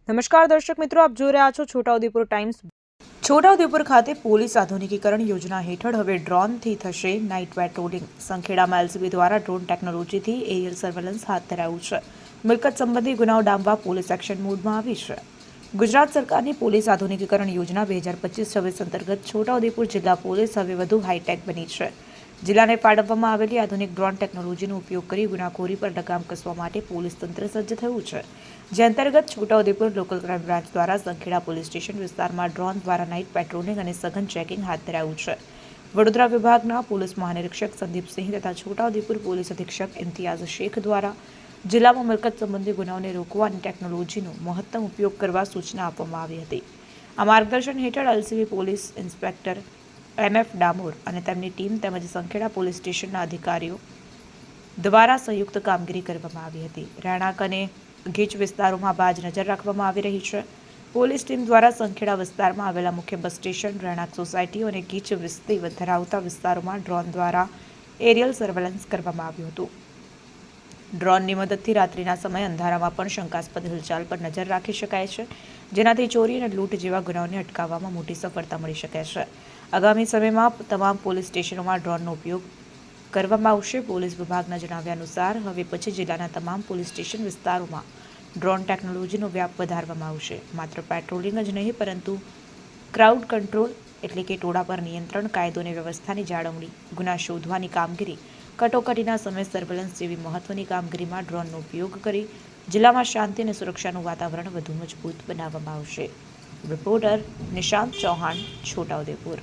નમસ્કાર દર્શક મિત્રો, આપ જોઈ રહ્યા છો છોટાઉદેપુર ટાઈમ્સ। છોટાઉદેપુર ખાતે પોલીસ આધુનિકીકરણ યોજના હેઠળ હવે ડ્રોનથી થશે નાઇટ પેટ્રોલિંગ। સંખેડામાં એલસીબી દ્વારા ડ્રોન ટેકનોલોજીથી એરિયલ સર્વેલન્સ હાથ ધરાયું છે। મિલકત સંબંધી ગુનાઓ ડામવા પોલીસ એક્શન મોડમાં આવી છે। ગુજરાત સરકારની પોલીસ આધુનિકીકરણ યોજના 2025-26 અંતર્ગત છોટાઉદેપુર જિલ્લા પોલીસ હવે વધુ હાઈટેક બની છે। જિલ્લાને ફાળવવામાં આવેલી આધુનિક ડ્રોન ટેકનોલોજીનો ઉપયોગ કરી ગુનાખોરી પર લગામ કસવા માટે પોલીસ તંત્ર સજ્જ થયું છે। જે અંતર્ગત છોટાઉદેપુર લોકલ ક્રાઇમ બ્રાન્ચ દ્વારા સંખેડા પોલીસ સ્ટેશન વિસ્તારમાં ડ્રોન દ્વારા નાઇટ પેટ્રોલિંગ અને સઘન ચેકિંગ હાથ ધરાયું છે। વડોદરા વિભાગના પોલીસ મહાનિરીક્ષક સંદીપસિંહ તથા છોટાઉદેપુર પોલીસ અધિક્ષક ઇમ્તિયાઝ શેખ દ્વારા જિલ્લામાં મિલકત સંબંધી ગુનાઓને રોકવા અને ટેકનોલોજીનો મહત્તમ ઉપયોગ કરવા સૂચના આપવામાં આવી હતી। આ માર્ગદર્શન હેઠળ LCB police inspector MF Damor અને તેમની ટીમ તેમજ સંખેડા પોલીસ સ્ટેશનના અધિકારીઓ દ્વારા સંયુક્ત કામગીરી કરવામાં આવી હતી। રહેણાંક અને ગીચ વિસ્તારોમાં બાજ નજર રાખવામાં આવી રહી છે। પોલીસ ટીમ દ્વારા સંખેડા વિસ્તારમાં આવેલા મુખ્ય બસ સ્ટેશન, રહેણાંક સોસાયટીઓ અને ગીચ વસ્તી ધરાવતા વિસ્તારોમાં ડ્રોન દ્વારા એરિયલ સર્વેલન્સ કરવામાં આવ્યું હતું। ડ્રોનની મદદથી રાત્રિના સમયે અંધારામાં પણ શંકાસ્પદ હિલચાલ પર નજર રાખી શકાય છે, જેનાથી ચોરી અને લૂંટ જેવા ગુનાઓને અટકાવવામાં મોટી સફળતા મળી શકે છે। આગામી સમયમાં તમામ પોલીસ સ્ટેશનોમાં ડ્રોનનો ઉપયોગ કરવામાં આવશે। પોલીસ વિભાગના જણાવ્યા અનુસાર હવે પછી જિલ્લાના તમામ પોલીસ સ્ટેશન વિસ્તારોમાં ડ્રોન ટેકનોલોજીનો વ્યાપ વધારવામાં આવશે। માત્ર પેટ્રોલિંગ જ નહીં પરંતુ ક્રાઉડ કંટ્રોલ એટલે કે ટોળા પર નિયંત્રણ, કાયદો અને વ્યવસ્થાની જાળવણી, ગુના શોધવાની કામગીરી, કટોકટીના સમય સર્વેલન્સ જેવી મહત્વની કામગીરીમાં ડ્રોનનો ઉપયોગ કરી જિલ્લામાં શાંતિ અને સુરક્ષાનું વાતાવરણ વધુ મજબૂત બનાવવામાં આવશે। રિપોર્ટર નિશાંત ચૌહાણ, છોટાઉદેપુર।